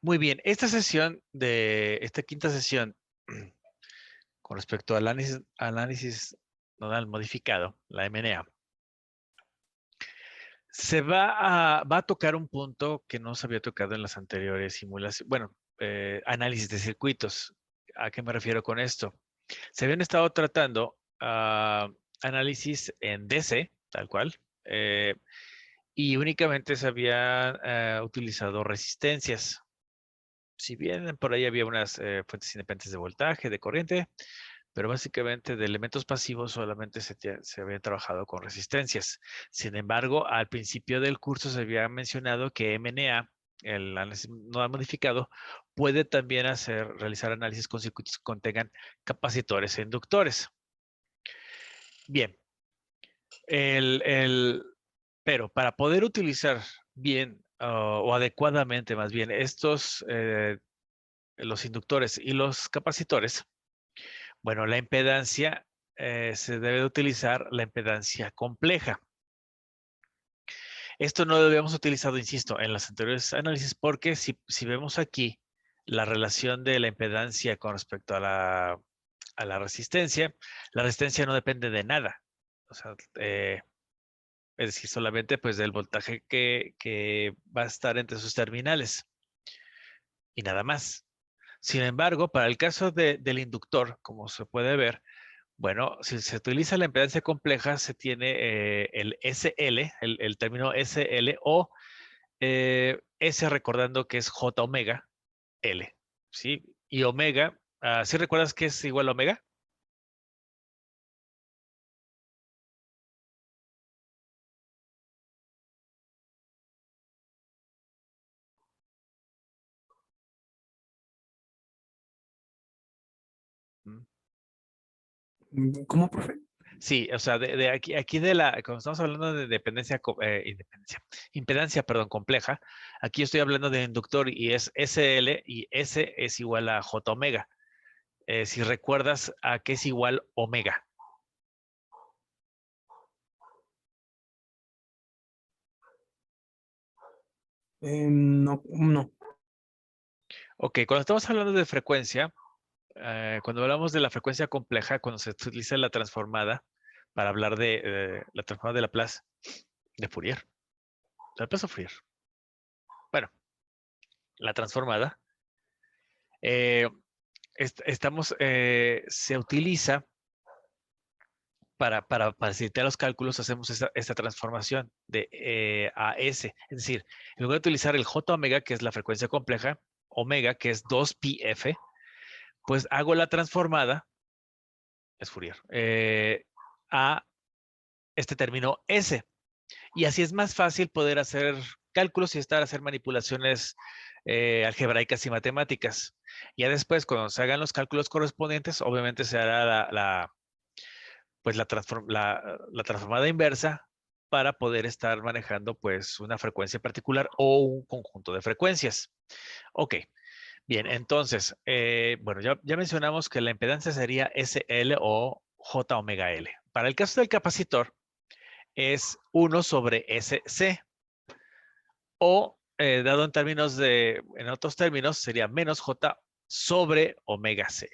Muy bien, esta quinta sesión con respecto al análisis nodal modificado, la MNA, va a tocar un punto que no se había tocado en las anteriores simulaciones, bueno, análisis de circuitos. ¿A qué me refiero con esto? Se habían estado tratando análisis en DC, tal cual, y únicamente se habían utilizado resistencias. Si bien por ahí había unas fuentes independientes de voltaje, de corriente, pero básicamente de elementos pasivos solamente se había trabajado con resistencias. Sin embargo, al principio del curso se había mencionado que MNA, el análisis nodal modificado, puede también realizar análisis con circuitos que contengan capacitores e inductores. Bien, pero para poder utilizar bien o adecuadamente más bien los inductores y los capacitores, bueno, la impedancia se debe de utilizar la impedancia compleja. Esto no lo habíamos utilizado, insisto, en los anteriores análisis porque si vemos aquí la relación de la impedancia con respecto a la resistencia no depende de nada. O sea, es decir, solamente pues del voltaje que va a estar entre sus terminales y nada más. Sin embargo, para el caso del inductor, como se puede ver, bueno, si se utiliza la impedancia compleja, se tiene el SL, el término SL o S recordando que es J omega L, ¿sí? Y omega, ¿sí recuerdas que es igual a omega? Mm. ¿Cómo, profe? Sí, o sea, cuando estamos hablando de impedancia, perdón, compleja, aquí estoy hablando de inductor y es SL y S es igual a J omega. Si recuerdas a qué es igual omega. No, no. Ok, cuando estamos hablando de frecuencia, cuando hablamos de la frecuencia compleja, cuando se utiliza la transformada para hablar de la transformada de Laplace, de Fourier, ¿de Laplace o Fourier? Bueno, la transformada, eh, se utiliza para facilitar los cálculos, hacemos esta transformación de a S. Es decir, en lugar de utilizar el J omega, que es la frecuencia compleja, omega, que es 2πf, pues hago la transformada, es Fourier, a este término S. Y así es más fácil poder hacer cálculos y hacer manipulaciones algebraicas y matemáticas. Ya después, cuando se hagan los cálculos correspondientes, obviamente se hará pues la transformada inversa para poder estar manejando pues una frecuencia particular o un conjunto de frecuencias. Ok, bien, entonces, bueno, ya mencionamos que la impedancia sería SL o J omega L. Para el caso del capacitor, es 1 sobre SC. O, dado en otros términos, sería menos J sobre omega C.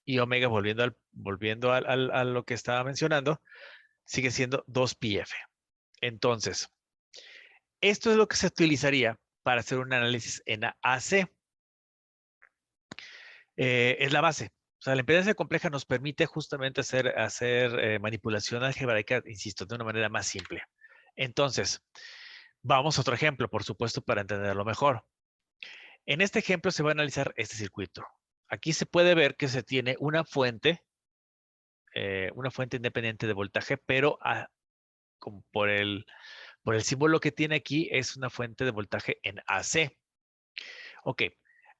Y omega, volviendo a lo que estaba mencionando, sigue siendo 2πf. Entonces, esto es lo que se utilizaría para hacer un análisis en AC. Es la base. O sea, la impedancia compleja nos permite justamente hacer manipulación algebraica, insisto, de una manera más simple. Entonces, vamos a otro ejemplo, por supuesto, para entenderlo mejor. En este ejemplo se va a analizar este circuito. Aquí se puede ver que se tiene una fuente independiente de voltaje, pero como por el símbolo que tiene aquí es una fuente de voltaje en AC. Ok,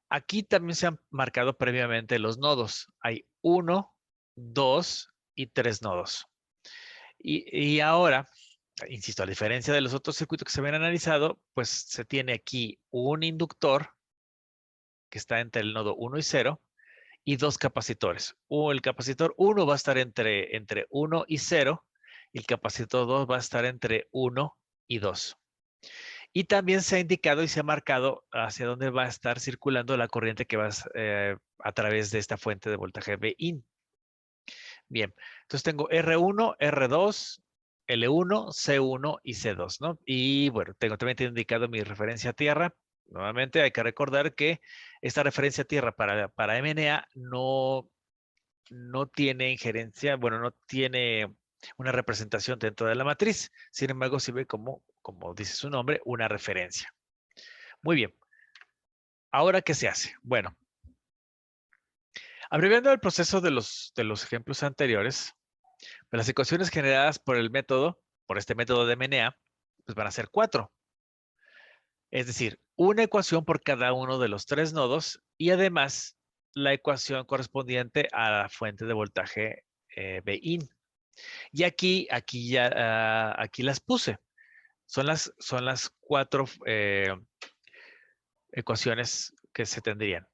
aquí también se han marcado previamente los nodos. Hay 1, 2 y 3 nodos. Y ahora, insisto, a diferencia de los otros circuitos que se habían analizado, pues se tiene aquí un inductor que está entre el nodo 1 y 0 y dos capacitores. El capacitor 1 va a estar entre 1 y 0 y el capacitor 2 va a estar entre 1 y 2. Y también se ha indicado y se ha marcado hacia dónde va a estar circulando la corriente que va a través de esta fuente de voltaje Bin. Bien, entonces tengo R1, R2, L1, C1 y C2, ¿no? Y bueno, también tengo indicado mi referencia a tierra. Nuevamente hay que recordar que esta referencia a tierra para MNA no tiene injerencia, bueno, no tiene una representación dentro de la matriz. Sin embargo, sirve como dice su nombre, una referencia. Muy bien. Ahora, ¿qué se hace? Bueno, abreviando el proceso de los ejemplos anteriores, las ecuaciones generadas por este método de MNA, pues van a ser 4. Es decir, una ecuación por cada uno de los 3 nodos y además la ecuación correspondiente a la fuente de voltaje Bin. Y aquí las puse. Son las 4 ecuaciones que se tendrían.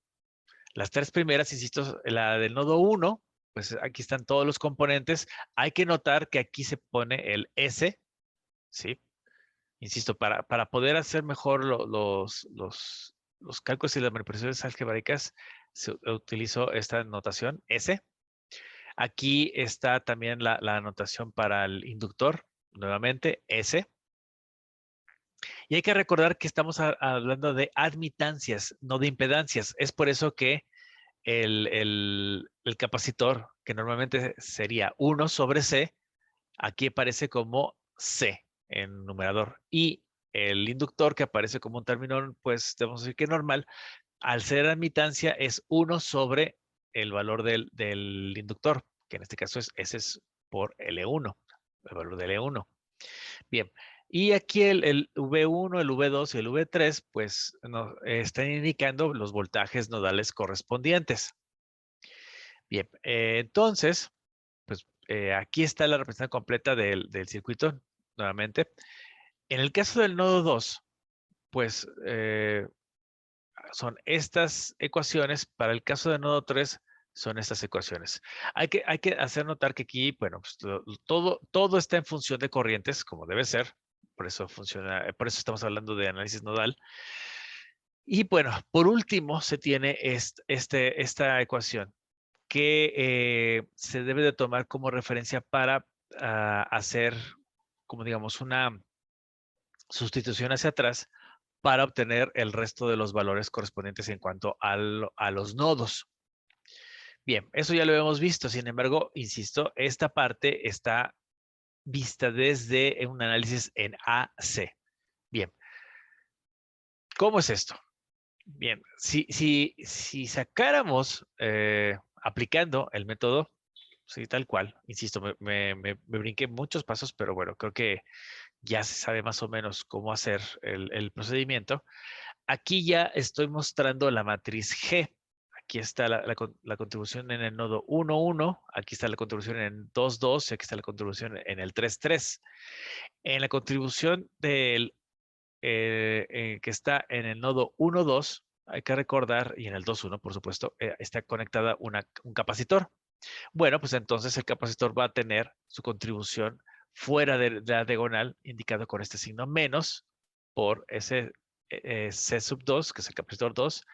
Las 3 primeras, insisto, la del nodo 1, pues aquí están todos los componentes. Hay que notar que aquí se pone el S, ¿sí? Insisto, para poder hacer mejor los cálculos y las manipulaciones algebraicas, se utilizó esta notación S. Aquí está también la notación para el inductor, nuevamente S. Y hay que recordar que estamos hablando de admitancias, no de impedancias. Es por eso que el capacitor, que normalmente sería 1 sobre C, aquí aparece como C en numerador. Y el inductor, que aparece como un término, pues debemos decir que normal, al ser admitancia es 1 sobre el valor del inductor, que en este caso S es por L1, el valor de L1. Bien, y aquí el V1, el V2 y el V3, pues nos están indicando los voltajes nodales correspondientes. Bien, entonces, pues aquí está la representación completa del circuito, nuevamente. En el caso del nodo 2, pues son estas ecuaciones. Para el caso del nodo 3, son estas ecuaciones. Hay que hacer notar que aquí, bueno, pues, todo está en función de corrientes, como debe ser. Por eso estamos hablando de análisis nodal. Y bueno, por último, se tiene esta ecuación que se debe de tomar como referencia para hacer, como digamos, una sustitución hacia atrás para obtener el resto de los valores correspondientes en cuanto a los nodos. Bien, eso ya lo hemos visto. Sin embargo, insisto, esta parte está vista desde un análisis en AC. Bien, ¿cómo es esto? Bien, si sacáramos aplicando el método, sí, tal cual, insisto, me brinqué muchos pasos, pero bueno, creo que ya se sabe más o menos cómo hacer el procedimiento. Aquí ya estoy mostrando la matriz G. Aquí está la contribución en el nodo 1, 1. Aquí está la contribución en el 2, 2. Y aquí está la contribución en el 3, 3. En la contribución que está en el nodo 1, 2, hay que recordar, y en el 2, 1, por supuesto, está conectada un capacitor. Bueno, pues entonces el capacitor va a tener su contribución fuera de la diagonal, indicado con este signo menos por ese C sub 2, que es el capacitor 2,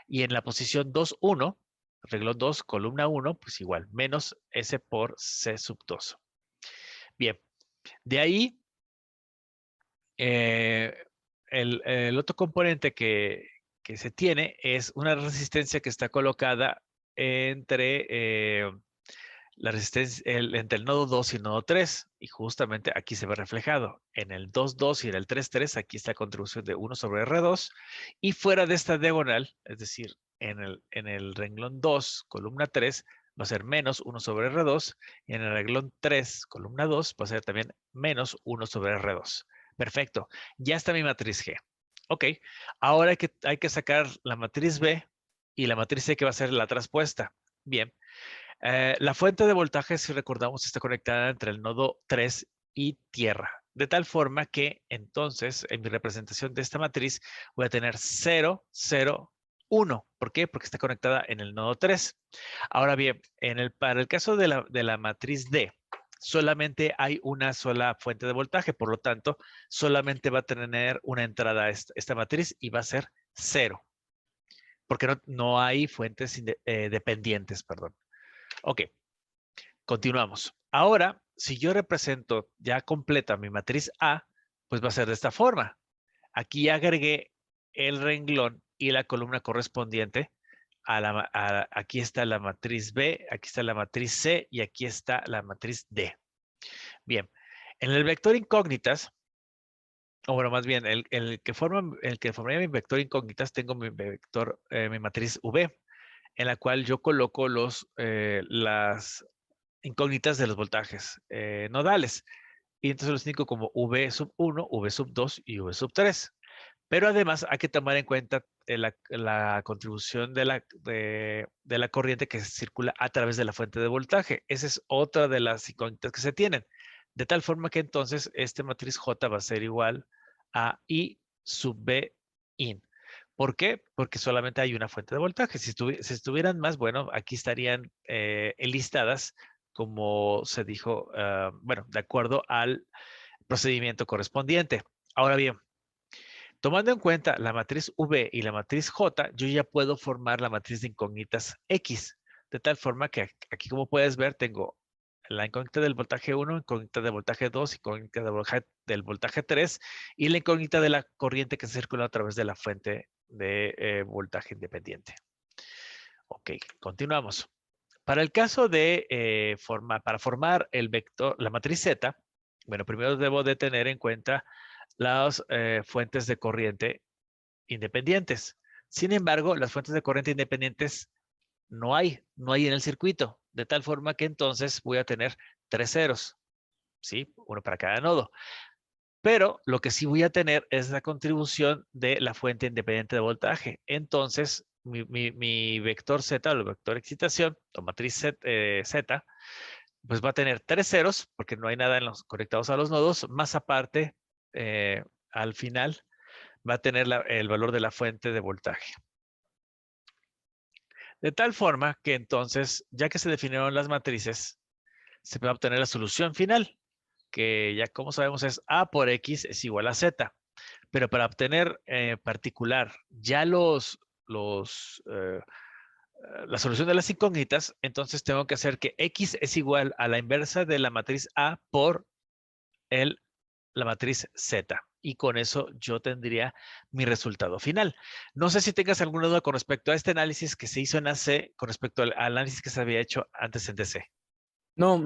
y en la posición 2, 1, renglón 2, columna 1, pues igual, menos S por C sub 2. Bien, de ahí, el otro componente que se tiene es una resistencia que está colocada entre la resistencia entre el nodo 2 y el nodo 3, y justamente aquí se ve reflejado. En el 2, 2 y en el 3, 3, aquí está la contribución de 1 sobre R2, y fuera de esta diagonal, es decir, en el renglón 2, columna 3, va a ser menos 1 sobre R2, y en el renglón 3, columna 2, va a ser también menos 1 sobre R2. Perfecto, ya está mi matriz G. Ok, ahora hay que sacar la matriz B y la matriz C, que va a ser la traspuesta. Bien, la fuente de voltaje, si recordamos, está conectada entre el nodo 3 y tierra. De tal forma que entonces, en mi representación de esta matriz, voy a tener 0, 0, 1. ¿Por qué? Porque está conectada en el nodo 3. Ahora bien, para el caso de la matriz D, solamente hay una sola fuente de voltaje, por lo tanto, solamente va a tener una entrada esta matriz y va a ser 0, porque no hay fuentes dependientes, perdón. Ok, continuamos. Ahora, si yo represento ya completa mi matriz A, pues va a ser de esta forma. Aquí agregué el renglón y la columna correspondiente aquí está la matriz B, aquí está la matriz C y aquí está la matriz D. Bien, en el vector incógnitas, o bueno, más bien, el que formaría mi vector incógnitas, tengo mi vector, mi matriz V, en la cual yo coloco las incógnitas de los voltajes nodales. Y entonces los indico como V sub 1, V sub 2 y V sub 3. Pero además hay que tomar en cuenta la contribución de la corriente que circula a través de la fuente de voltaje. Esa es otra de las incógnitas que se tienen. De tal forma que entonces este matriz J va a ser igual a I sub B in. ¿Por qué? Porque solamente hay una fuente de voltaje. Si estuvieran más, bueno, aquí estarían enlistadas como se dijo, bueno, de acuerdo al procedimiento correspondiente. Ahora bien, tomando en cuenta la matriz V y la matriz J, yo ya puedo formar la matriz de incógnitas X. De tal forma que aquí, como puedes ver, tengo la incógnita del voltaje 1, incógnita del voltaje 2, incógnita del voltaje 3 y la incógnita de la corriente que circula a través de la fuente de voltaje independiente. Ok, continuamos. Para el caso de para formar el vector, la matriz Z, bueno, primero debo de tener en cuenta las fuentes de corriente independientes. Sin embargo, las fuentes de corriente independientes no hay en el circuito, de tal forma que entonces voy a tener 3 ceros, ¿sí? Uno para cada nodo. Pero lo que sí voy a tener es la contribución de la fuente independiente de voltaje. Entonces, mi vector Z, o el vector excitación, o matriz Z, pues va a tener 3 ceros, porque no hay nada conectados a los nodos, más aparte, al final, va a tener el valor de la fuente de voltaje. De tal forma que entonces, ya que se definieron las matrices, se va a obtener la solución final, que ya como sabemos es A por X es igual a Z. Pero para obtener particular ya la solución de las incógnitas, entonces tengo que hacer que X es igual a la inversa de la matriz A por la matriz Z. Y con eso yo tendría mi resultado final. No sé si tengas alguna duda con respecto a este análisis que se hizo en AC con respecto al análisis que se había hecho antes en DC. No,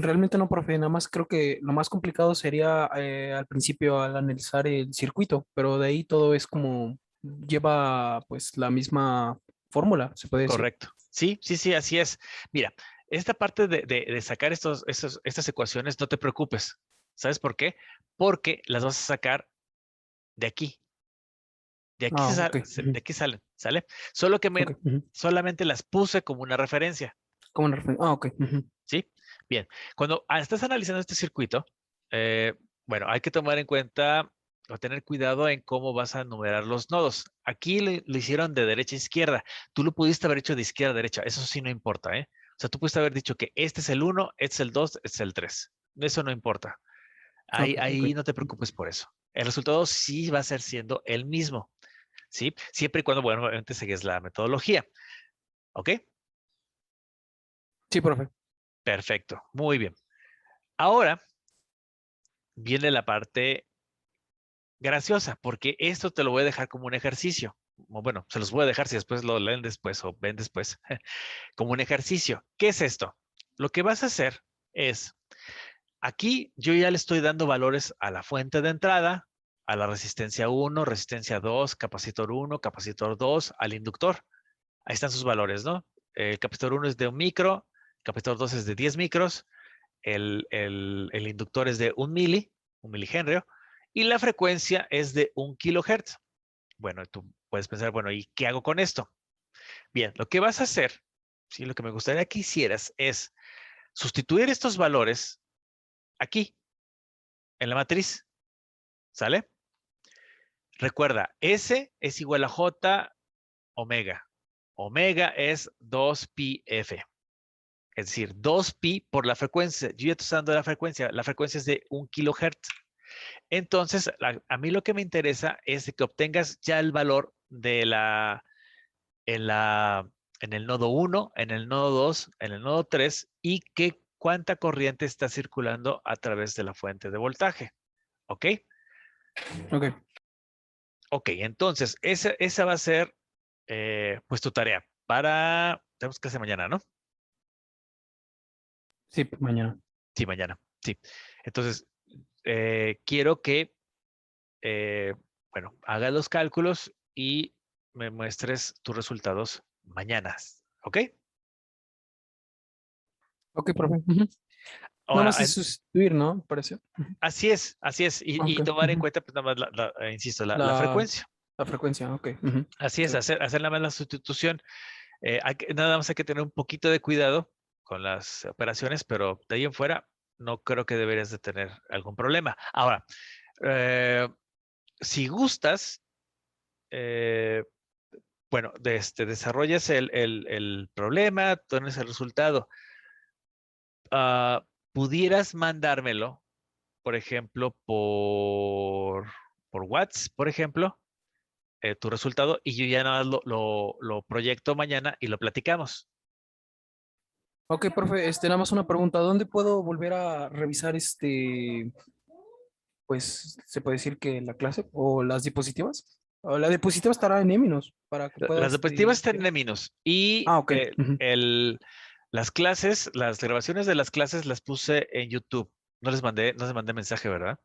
realmente no, profe. Nada más creo que lo más complicado sería al principio al analizar el circuito, pero de ahí todo es como lleva pues la misma fórmula, se puede decir. Correcto. Sí, sí, sí, así es. Mira, esta parte de sacar estas ecuaciones, no te preocupes. ¿Sabes por qué? Porque las vas a sacar de aquí. De aquí, Ah, ok. de aquí salen, ¿sale? Solo que Ok. solamente las puse como una referencia, Como una referencia. Ah, ok. ¿sí? Bien, cuando estás analizando este circuito, eh, bueno, hay que tomar en cuenta o tener cuidado en cómo vas a numerar los nodos. Aquí lo hicieron de derecha a izquierda. Tú lo pudiste haber hecho de izquierda a derecha. Eso sí no importa, ¿eh? O sea, tú pudiste haber dicho que este es el 1, este es el 2, este es el 3. Eso no importa. Ok, ok. Ahí no te preocupes por eso. El resultado sí va a ser siendo el mismo, ¿sí? Siempre y cuando, bueno, obviamente sigues la metodología. ¿Ok? Sí, profe. Perfecto. Muy bien. Ahora viene la parte graciosa, porque esto te lo voy a dejar como un ejercicio. Bueno, se los voy a dejar si después lo leen después o ven después, como un ejercicio. ¿Qué es esto? Lo que vas a hacer es, aquí yo ya le estoy dando valores a la fuente de entrada, a la resistencia 1, resistencia 2, capacitor 1, capacitor 2, al inductor. Ahí están sus valores, ¿no? El capacitor 1 es de 1 micro, el capacitor 2 es de 10 micros, el inductor es de 1 milihenrio, y la frecuencia es de 1 kilohertz. Bueno, tú puedes pensar, bueno, ¿y qué hago con esto? Bien, lo que vas a hacer, ¿sí? Lo que me gustaría que hicieras es sustituir estos valores aquí, en la matriz, ¿sale? Recuerda, S es igual a J omega. Omega es 2 pi F. Es decir, 2pi por la frecuencia. Yo ya estoy usando la frecuencia es de 1 kilohertz. Entonces, a mí lo que me interesa es de que obtengas ya el valor de en la, en el nodo 1, en el nodo 2, en el nodo 3 y cuánta corriente está circulando a través de la fuente de voltaje. ¿Ok? Ok, Ok, entonces, esa va a ser pues tu tarea tenemos que hacer mañana, ¿no? sí, pues, mañana. Sí, mañana, sí. Entonces, quiero que, eh, bueno, hagas los cálculos y me muestres tus resultados mañana, ¿ok? Ok, profe. Ujú. Nada Ahora, más es sustituir, ¿no? Parece. Ujú. así es, Ok. y tomar en Ujú. cuenta, pues nada más, insisto, la La, frecuencia. la frecuencia, ok. Ujú. Así es, Sí. hacer nada más la sustitución. Nada más hay que tener un poquito de cuidado con las operaciones, pero de ahí en fuera no creo que deberías de tener algún problema. Ahora, eh, si gustas, eh, bueno, desarrollas el problema, tienes el resultado. Pudieras mandármelo, por ejemplo, por WhatsApp, por ejemplo, tu resultado, y yo ya nada más lo proyecto mañana y lo platicamos. Ok, profe, nada más una pregunta. ¿Dónde puedo volver a revisar pues, se puede decir que la clase o las diapositivas? O la diapositiva estará en Eminos para que pueda, Las diapositivas están ver. en Minos y Ah, ok. Ujú. las clases, las grabaciones de las clases las puse en YouTube. No les mandé mensaje, ¿verdad?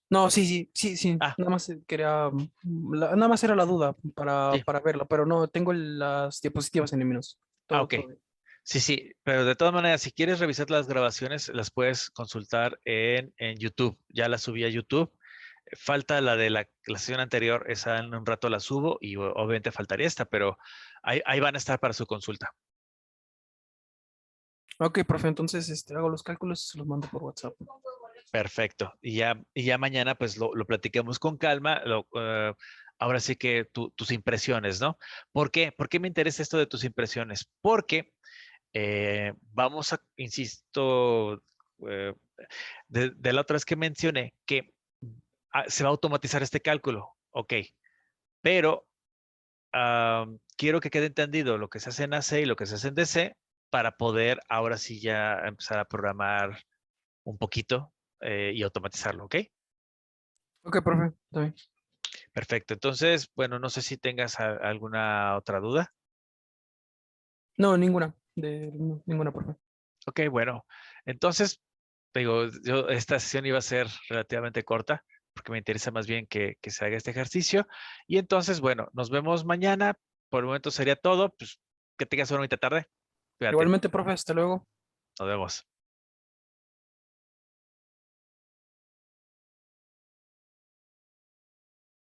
No, sí, sí, sí, sí. Ah, Nada más quería, nada más era la duda sí. para verla, pero no, tengo las diapositivas en Eminos. Ah, Todo, ok. todo bien. Sí, sí, pero de todas maneras, si quieres revisar las grabaciones, las puedes consultar en YouTube. Ya las subí a YouTube. Falta la de la sesión anterior, esa en un rato la subo y obviamente faltaría esta, pero ahí van a estar para su consulta. Ok, profe, entonces hago los cálculos y se los mando por WhatsApp. Perfecto. Y ya mañana pues lo platiquemos con calma. Ahora sí que tus impresiones, ¿no? ¿Por qué? ¿Por qué me interesa esto de tus impresiones? Porque vamos a, insisto, eh, de la otra vez que mencioné que se va a automatizar este cálculo, ok, pero quiero que quede entendido lo que se hace en AC y lo que se hace en DC para poder ahora sí ya empezar a programar un poquito y automatizarlo, ¿ok? Ok, profe, está bien. Perfecto. Entonces, bueno, no sé si tengas alguna otra duda. No, ninguna, no, ninguna, profe. Ok, bueno. Entonces, digo, esta sesión iba a ser relativamente corta porque me interesa más bien que se haga este ejercicio. Y entonces, bueno, nos vemos mañana. Por el momento sería todo. Pues que tengas una bonita tarde. Cuídate. Igualmente, profe, hasta luego. Nos vemos.